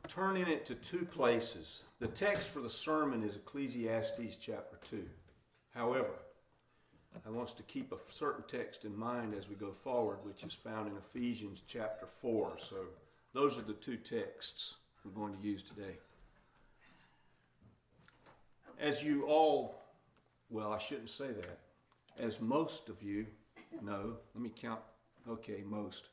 turn in it to two places. The text for the sermon is Ecclesiastes chapter 2. However, I want us to keep a certain text in mind as we go forward, which is found in Ephesians chapter 4. So those are the two texts we're going to use today. As you all, well, I shouldn't say that. As most of you know, let me count. Okay, most.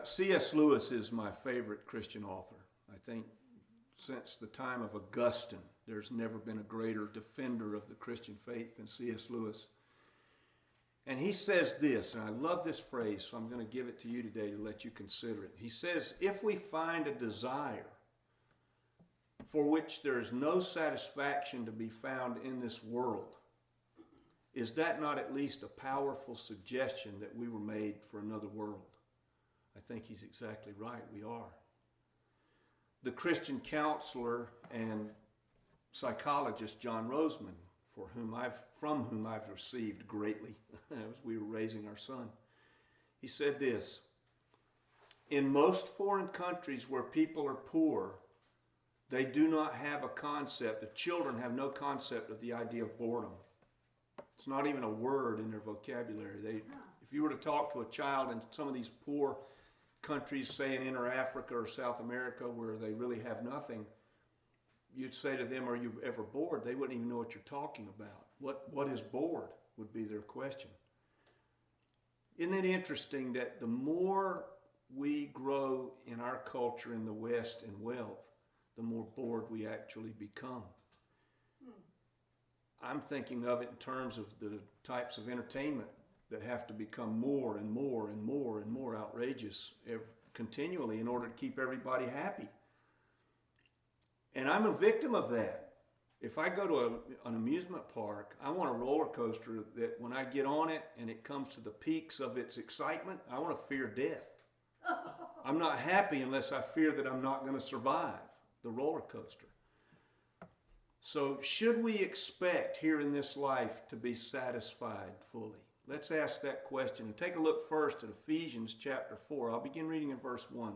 C.S. Lewis is my favorite Christian author. I think since the time of Augustine, there's never been a greater defender of the Christian faith than C.S. Lewis. And he says this, and I love this phrase, so I'm going to give it to you today to let you consider it. He says, if we find a desire for which there is no satisfaction to be found in this world, is that not at least a powerful suggestion that we were made for another world? I think he's exactly right. We are. The Christian counselor and psychologist John Roseman, from whom I've received greatly as we were raising our son, he said this: in most foreign countries where people are poor, they do not have a concept. The children have no concept of the idea of boredom. It's not even a word in their vocabulary. If you were to talk to a child in some of these poor countries, say in Inner Africa or South America, where they really have nothing, you'd say to them, are you ever bored? They wouldn't even know what you're talking about. What is bored would be their question. Isn't it interesting that the more we grow in our culture in the West in wealth, the more bored we actually become? I'm thinking of it in terms of the types of entertainment that have to become more and more and more and more outrageous continually in order to keep everybody happy. And I'm a victim of that. If I go to an amusement park, I want a roller coaster that when I get on it and it comes to the peaks of its excitement, I want to fear death. I'm not happy unless I fear that I'm not going to survive the roller coaster. So should we expect here in this life to be satisfied fully? Let's ask that question and take a look first at Ephesians chapter 4. I'll begin reading in verse 1.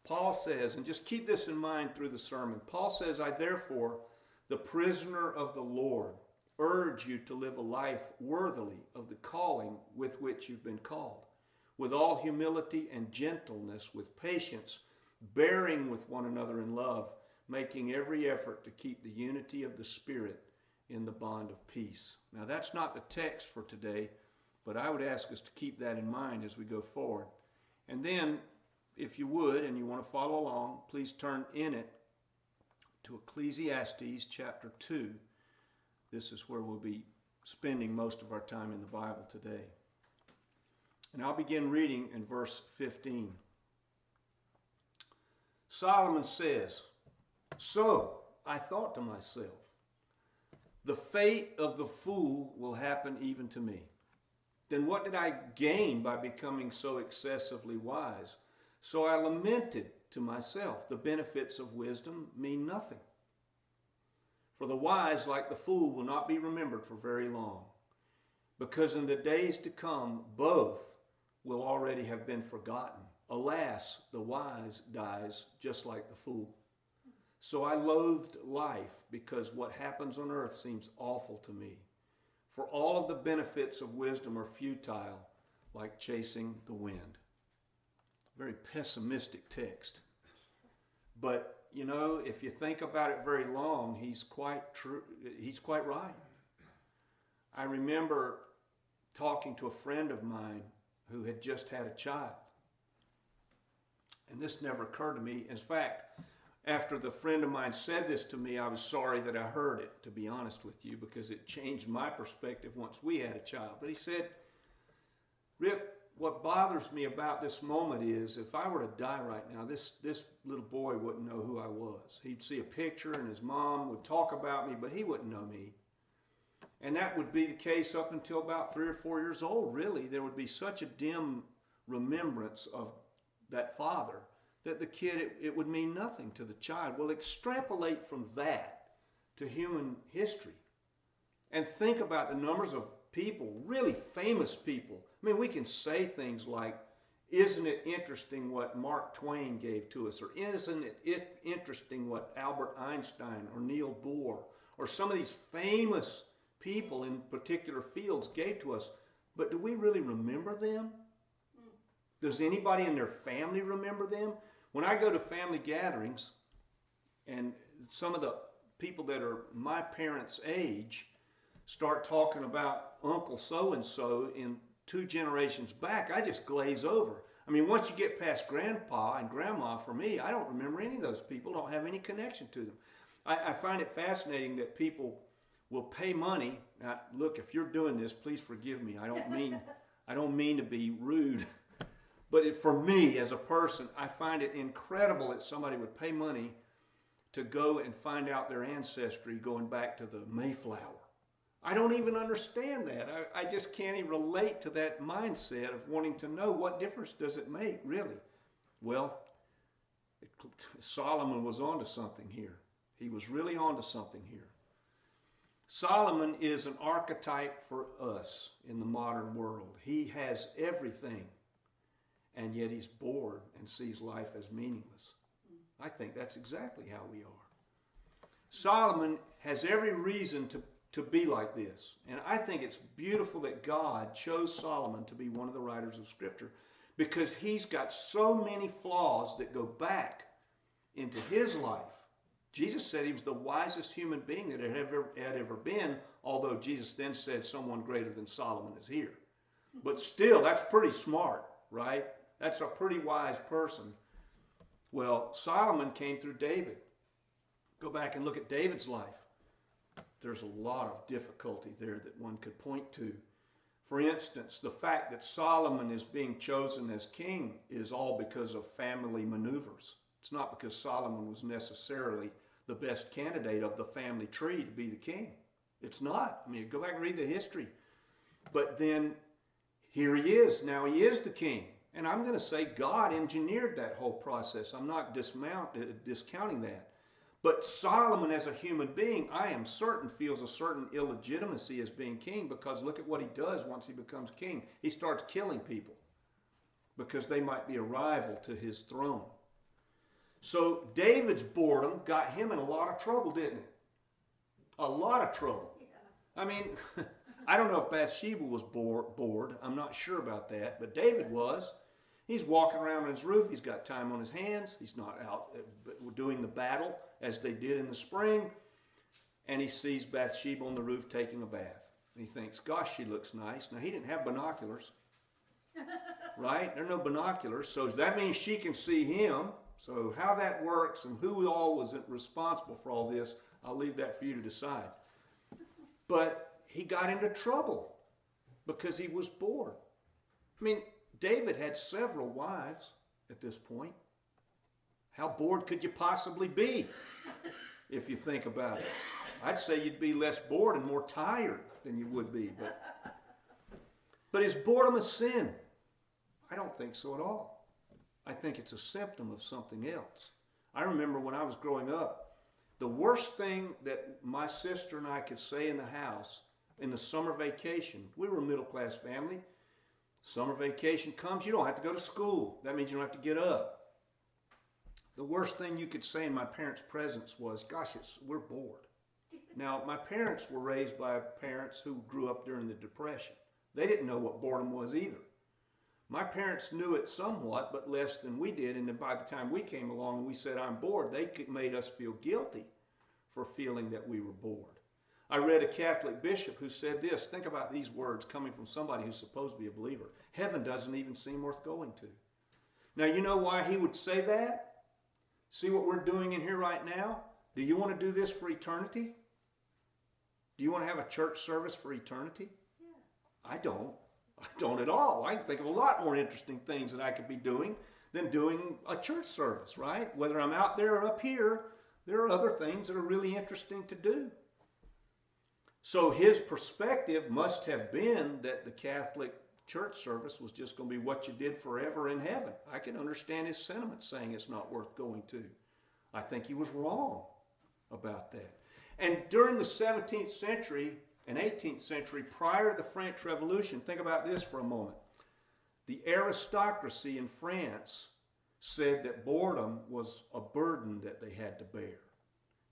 Paul says, and just keep this in mind through the sermon, Paul says, I therefore, the prisoner of the Lord, urge you to live a life worthily of the calling with which you've been called, with all humility and gentleness, with patience, bearing with one another in love, making every effort to keep the unity of the Spirit in the bond of peace. Now that's not the text for today, but I would ask us to keep that in mind as we go forward. And then, if you would, and you want to follow along, please turn in it to Ecclesiastes chapter 2. This is where we'll be spending most of our time in the Bible today. And I'll begin reading in verse 15. Solomon says, so I thought to myself, the fate of the fool will happen even to me. Then what did I gain by becoming so excessively wise? So I lamented to myself, the benefits of wisdom mean nothing. For the wise, like the fool, will not be remembered for very long, because in the days to come, both will already have been forgotten. Alas, the wise dies just like the fool. So I loathed life, because what happens on earth seems awful to me. For all of the benefits of wisdom are futile, like chasing the wind. Very pessimistic text. But, you know, if you think about it very long, he's quite true. He's quite right. I remember talking to a friend of mine who had just had a child. And this never occurred to me. In fact, after the friend of mine said this to me, I was sorry that I heard it, to be honest with you, because it changed my perspective once we had a child. But he said, Rip, what bothers me about this moment is if I were to die right now, this little boy wouldn't know who I was. He'd see a picture and his mom would talk about me, but he wouldn't know me. And that would be the case up until about 3 or 4 years old, really. There would be such a dim remembrance of that father that the kid, it would mean nothing to the child. Well, extrapolate from that to human history and think about the numbers of people, really famous people. I mean, we can say things like, isn't it interesting what Mark Twain gave to us? Or isn't it interesting what Albert Einstein or Neil Bohr or some of these famous people in particular fields gave to us? But do we really remember them? Does anybody in their family remember them? When I go to family gatherings, and some of the people that are my parents' age start talking about Uncle so-and-so in 2 generations back, I just glaze over. I mean, once you get past Grandpa and Grandma, for me, I don't remember any of those people, don't have any connection to them. I find it fascinating that people will pay money. Now, look, if you're doing this, please forgive me. I don't mean to be rude. But for me, as a person, I find it incredible that somebody would pay money to go and find out their ancestry going back to the Mayflower. I don't even understand that. I just can't even relate to that mindset of wanting to know what difference does it make, really. Well, Solomon was onto something here. He was really onto something here. Solomon is an archetype for us in the modern world. He has everything, and yet he's bored and sees life as meaningless. I think that's exactly how we are. Solomon has every reason to be like this. And I think it's beautiful that God chose Solomon to be one of the writers of Scripture, because he's got so many flaws that go back into his life. Jesus said he was the wisest human being that had ever been, although Jesus then said someone greater than Solomon is here. But still, that's pretty smart, right? That's a pretty wise person. Well, Solomon came through David. Go back and look at David's life. There's a lot of difficulty there that one could point to. For instance, the fact that Solomon is being chosen as king is all because of family maneuvers. It's not because Solomon was necessarily the best candidate of the family tree to be the king. It's not. I mean, go back and read the history. But then here he is. Now he is the king. And I'm going to say God engineered that whole process. I'm not discounting that. But Solomon as a human being, I am certain, feels a certain illegitimacy as being king, because look at what he does once he becomes king. He starts killing people because they might be a rival to his throne. So David's boredom got him in a lot of trouble, didn't it? A lot of trouble. Yeah. I mean, I don't know if Bathsheba was bored. I'm not sure about that, but David was. He's walking around on his roof. He's got time on his hands. He's not out doing the battle as they did in the spring. And he sees Bathsheba on the roof taking a bath. And he thinks, gosh, she looks nice. Now, he didn't have binoculars, right? There are no binoculars. So that means she can see him. So how that works and who all was responsible for all this, I'll leave that for you to decide. But he got into trouble because he was bored. I mean, David had several wives at this point. How bored could you possibly be if you think about it? I'd say you'd be less bored and more tired than you would be. But is boredom a sin? I don't think so at all. I think it's a symptom of something else. I remember when I was growing up, the worst thing that my sister and I could say in the house in the summer vacation, we were a middle-class family. Summer vacation comes, you don't have to go to school. That means you don't have to get up. The worst thing you could say in my parents' presence was, gosh, we're bored. Now, my parents were raised by parents who grew up during the Depression. They didn't know what boredom was either. My parents knew it somewhat, but less than we did. And then by the time we came along and we said, I'm bored, they made us feel guilty for feeling that we were bored. I read a Catholic bishop who said this. Think about these words coming from somebody who's supposed to be a believer. Heaven doesn't even seem worth going to. Now, you know why he would say that? See what we're doing in here right now? Do you want to do this for eternity? Do you want to have a church service for eternity? Yeah. I don't. I don't at all. I can think of a lot more interesting things that I could be doing than doing a church service, right? Whether I'm out there or up here, there are other things that are really interesting to do. So his perspective must have been that the Catholic church service was just going to be what you did forever in heaven. I can understand his sentiment saying it's not worth going to. I think he was wrong about that. And during the 17th century and 18th century, prior to the French Revolution, think about this for a moment. The aristocracy in France said that boredom was a burden that they had to bear.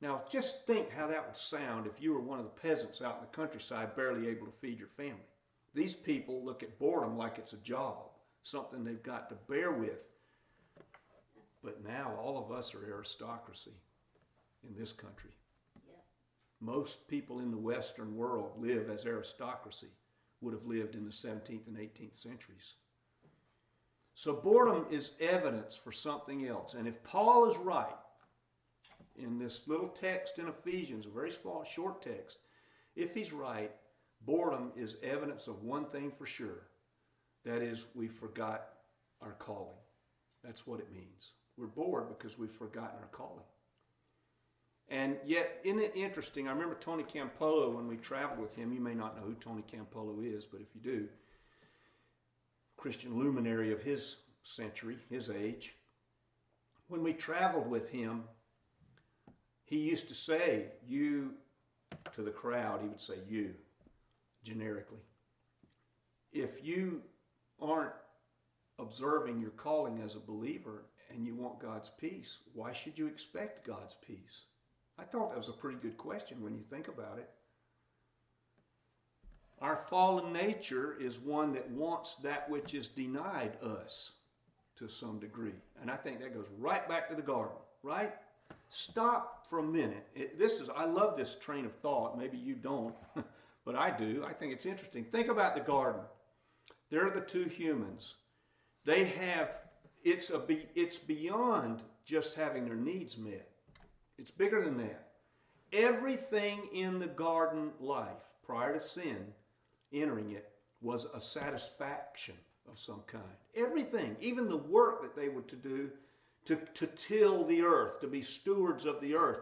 Now, just think how that would sound if you were one of the peasants out in the countryside barely able to feed your family. These people look at boredom like it's a job, something they've got to bear with. But now all of us are aristocracy in this country. Yeah. Most people in the Western world live as aristocracy would have lived in the 17th and 18th centuries. So boredom is evidence for something else. And if Paul is right in this little text in Ephesians, a very small, short text, if he's right, boredom is evidence of one thing for sure. That is, we forgot our calling. That's what it means. We're bored because we've forgotten our calling. And yet, isn't it interesting? I remember Tony Campolo, when we traveled with him. You may not know who Tony Campolo is, but if you do, Christian luminary of his century, his age. When we traveled with him, he used to say, you, to the crowd, he would say you, generically. If you aren't observing your calling as a believer and you want God's peace, why should you expect God's peace? I thought that was a pretty good question when you think about it. Our fallen nature is one that wants that which is denied us to some degree. And I think that goes right back to the garden, right? Stop for a minute. I love this train of thought. Maybe you don't, but I do. I think it's interesting. Think about the garden. There are the two humans. They have, it's beyond just having their needs met. It's bigger than that. Everything in the garden life, prior to sin entering it, was a satisfaction of some kind. Everything, even the work that they were to do to till the earth, to be stewards of the earth,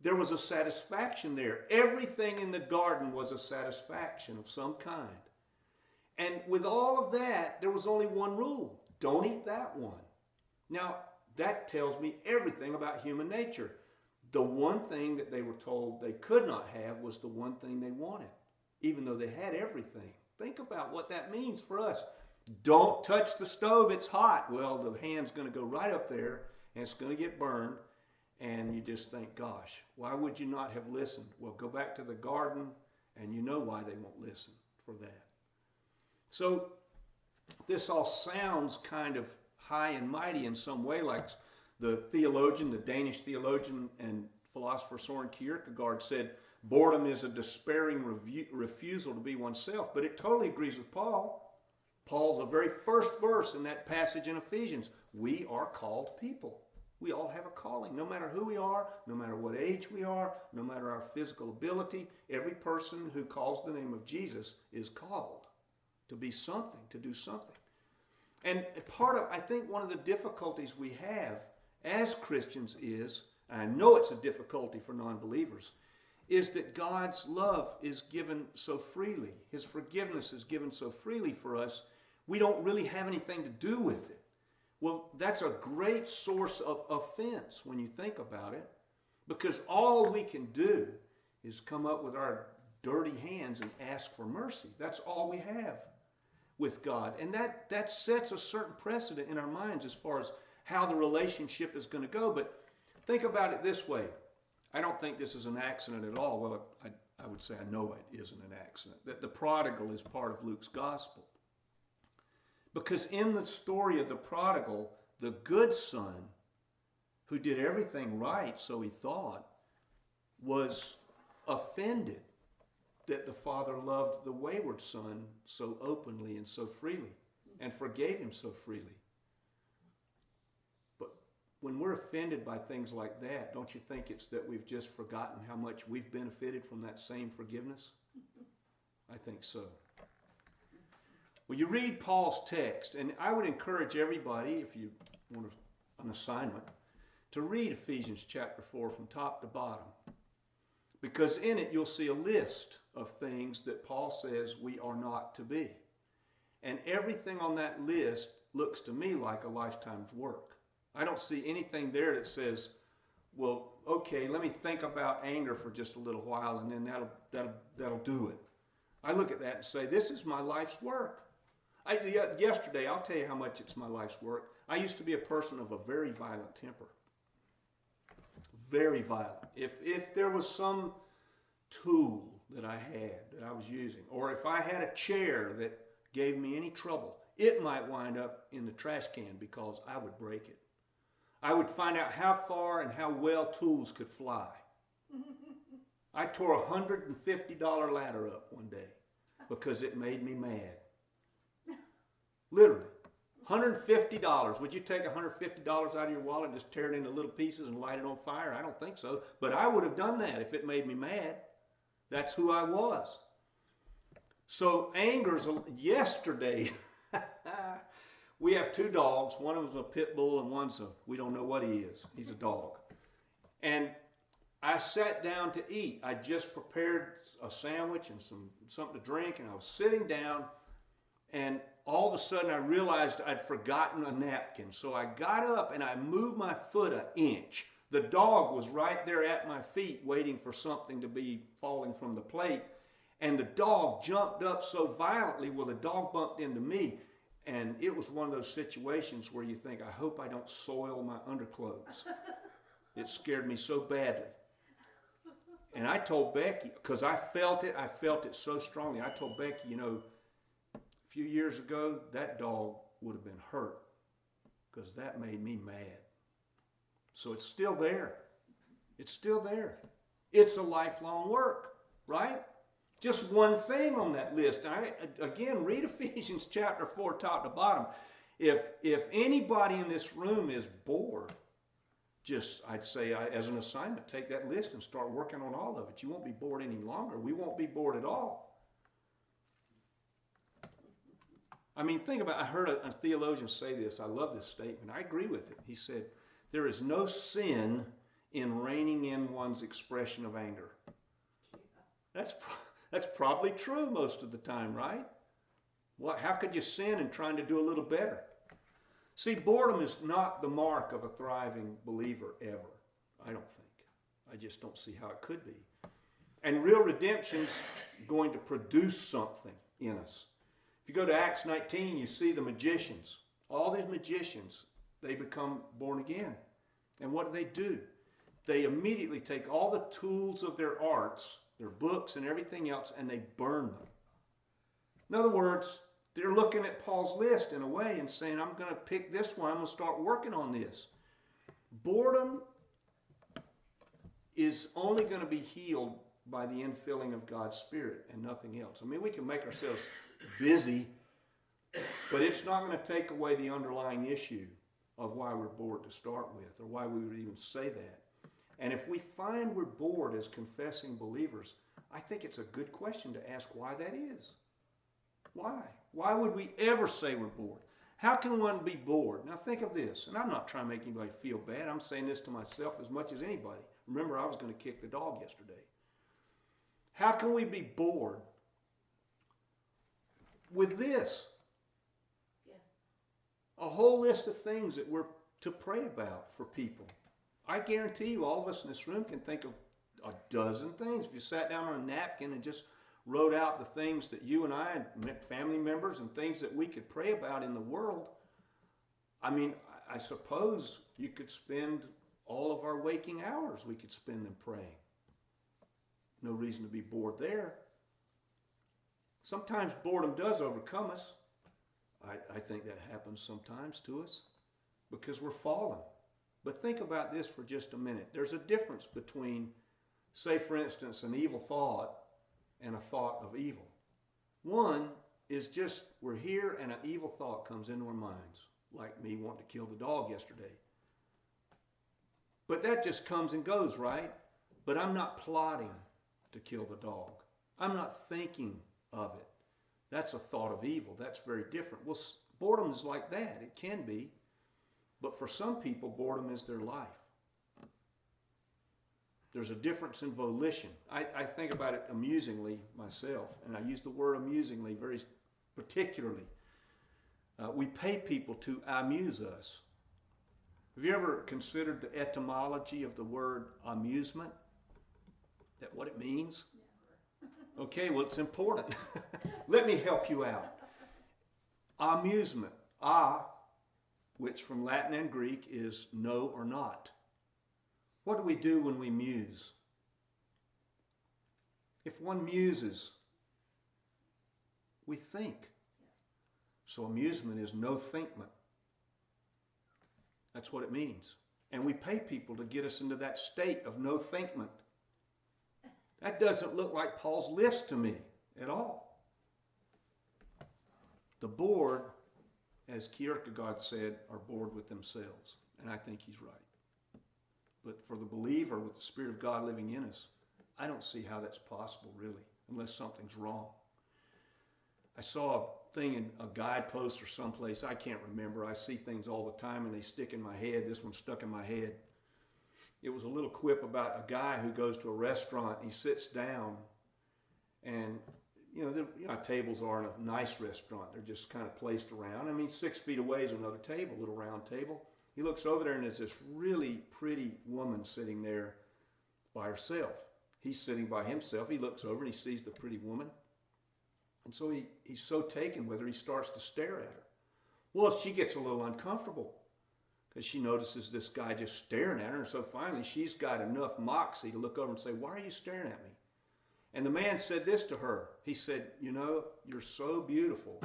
there was a satisfaction there. Everything in the garden was a satisfaction of some kind. And with all of that, there was only one rule. Don't eat that one. Now, that tells me everything about human nature. The one thing that they were told they could not have was the one thing they wanted, even though they had everything. Think about what that means for us. Don't touch the stove, it's hot. Well, the hand's going to go right up there, and it's going to get burned, and you just think, gosh, why would you not have listened? Well, go back to the garden, and you know why they won't listen for that. So this all sounds kind of high and mighty in some way, like the Danish theologian and philosopher Søren Kierkegaard said, boredom is a despairing refusal to be oneself. But it totally agrees with Paul. Paul's the very first verse in that passage in Ephesians. We are called people. We all have a calling. No matter who we are, no matter what age we are, no matter our physical ability, every person who calls the name of Jesus is called to be something, to do something. And I think one of the difficulties we have as Christians is, and I know it's a difficulty for non-believers, is that God's love is given so freely. His forgiveness is given so freely for us, we don't really have anything to do with it. Well, that's a great source of offense when you think about it, because all we can do is come up with our dirty hands and ask for mercy. That's all we have with God. And that sets a certain precedent in our minds as far as how the relationship is going to go. But think about it this way. I don't think this is an accident at all. Well, I would say I know it isn't an accident, that the prodigal is part of Luke's gospel. Because in the story of the prodigal, the good son, who did everything right, so he thought, was offended that the father loved the wayward son so openly and so freely and forgave him so freely. But when we're offended by things like that, don't you think it's that we've just forgotten how much we've benefited from that same forgiveness? I think so. Well, you read Paul's text, and I would encourage everybody, if you want an assignment, to read Ephesians chapter 4 from top to bottom. Because in it you'll see a list of things that Paul says we are not to be. And everything on that list looks to me like a lifetime's work. I don't see anything there that says, well, okay, let me think about anger for just a little while and then that'll do it. I look at that and say, this is my life's work. Yesterday, I'll tell you how much it's my life's work. I used to be a person of a very violent temper. Very violent. If there was some tool that I had that I was using, or if I had a chair that gave me any trouble, it might wind up in the trash can because I would break it. I would find out how far and how well tools could fly. I tore a $150 ladder up one day because it made me mad. Literally. $150. Would you take $150 out of your wallet and just tear it into little pieces and light it on fire? I don't think so. But I would have done that if it made me mad. That's who I was. So anger's yesterday. We have 2 dogs. One of them's a pit bull and one's we don't know what he is. He's a dog. And I sat down to eat. I just prepared a sandwich and something to drink, and I was sitting down, and all of a sudden I realized I'd forgotten a napkin. So I got up and I moved my foot an inch. The dog was right there at my feet waiting for something to be falling from the plate. And the dog jumped up so violently, well, the dog bumped into me. And it was one of those situations where you think, I hope I don't soil my underclothes. It scared me so badly. And I told Becky, because I felt it so strongly. I told Becky, you know, a few years ago, that dog would have been hurt because that made me mad. So it's still there. It's still there. It's a lifelong work, right? Just one thing on that list. Again, read Ephesians chapter 4, top to bottom. If anybody in this room is bored, I'd say as an assignment, take that list and start working on all of it. You won't be bored any longer. We won't be bored at all. I mean, think about it. I heard a theologian say this. I love this statement. I agree with it. He said, there is no sin in reining in one's expression of anger. That's probably true most of the time, right? How could you sin in trying to do a little better? See, boredom is not the mark of a thriving believer ever, I don't think. I just don't see how it could be. And real redemption's going to produce something in us. If you go to Acts 19, you see the magicians. All these magicians, they become born again. And what do? They immediately take all the tools of their arts, their books and everything else, and they burn them. In other words, they're looking at Paul's list in a way and saying, I'm going to pick this one. I'm going to start working on this. Boredom is only going to be healed by the infilling of God's Spirit and nothing else. I mean, we can make ourselves busy, but it's not going to take away the underlying issue of why we're bored to start with, or why we would even say that. And if we find we're bored as confessing believers, I think it's a good question to ask why that is. Why? Why would we ever say we're bored? How can one be bored? Now think of this, and I'm not trying to make anybody feel bad. I'm saying this to myself as much as anybody. Remember, I was going to kick the dog yesterday. How can we be bored with this? A whole list of things that we're to pray about for people. I guarantee you all of us in this room can think of a dozen things. If you sat down on a napkin and just wrote out the things that you and I and family members and things that we could pray about in the world, I mean, I suppose you could spend all of our waking hours, we could spend them praying. No reason to be bored there. Sometimes boredom does overcome us. I think that happens sometimes to us because we're fallen. But think about this for just a minute. There's a difference between, say for instance, an evil thought and a thought of evil. One is just we're here and an evil thought comes into our minds, like me wanting to kill the dog yesterday. But that just comes and goes, right? But I'm not plotting to kill the dog. I'm not thinking of it. That's a thought of evil. That's very different. Well, boredom is like that. It can be. But for some people, boredom is their life. There's a difference in volition. I think about it amusingly myself, and I use the word amusingly very particularly. We pay people to amuse us. Have you ever considered the etymology of the word amusement? That what it means? Okay, well, it's important. Let me help you out. Amusement. Which from Latin and Greek is no or not. What do we do when we muse? If one muses, we think. So amusement is no thinkment. That's what it means. And we pay people to get us into that state of no thinkment. That doesn't look like Paul's list to me at all. The bored, as Kierkegaard said, are bored with themselves. And I think he's right. But for the believer with the Spirit of God living in us, I don't see how that's possible, really, unless something's wrong. I saw a thing in a guidepost or someplace, I can't remember. I see things all the time and they stick in my head. This one stuck in my head. It was a little quip about a guy who goes to a restaurant. He sits down and, you know how tables are in a nice restaurant. They're just kind of placed around. I mean, 6 feet away is another table, a little round table. He looks over there and there's this really pretty woman sitting there by herself. He's sitting by himself. He looks over and he sees the pretty woman. And so he's so taken with her, he starts to stare at her. Well, she gets a little uncomfortable because she notices this guy just staring at her. And so finally, she's got enough moxie to look over and say, "Why are you staring at me?" And the man said this to her. He said, "You know, you're so beautiful."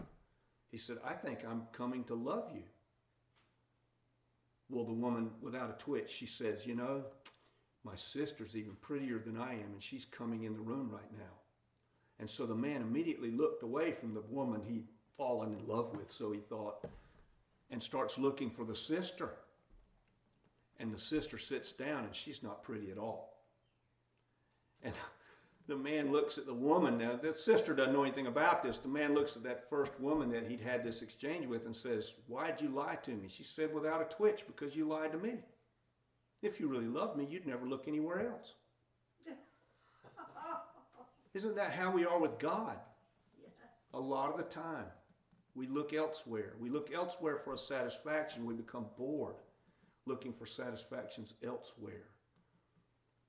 He said, "I think I'm coming to love you." Well, the woman, without a twitch, she says, "You know, my sister's even prettier than I am, and she's coming in the room right now." And so the man immediately looked away from the woman he'd fallen in love with, so he thought, and starts looking for the sister. And the sister sits down, and she's not pretty at all. And the man looks at the woman. Now, the sister doesn't know anything about this. The man looks at that first woman that he'd had this exchange with and says, "Why'd you lie to me?" She said, "Without a twitch, because you lied to me. If you really loved me, you'd never look anywhere else." Isn't that how we are with God? Yes. A lot of the time, we look elsewhere. We look elsewhere for a satisfaction. We become bored looking for satisfactions elsewhere.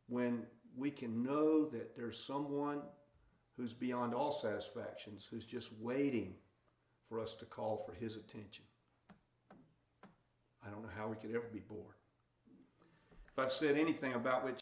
When we can know that there's someone who's beyond all satisfactions, who's just waiting for us to call for his attention. I don't know how we could ever be bored. If I've said anything about which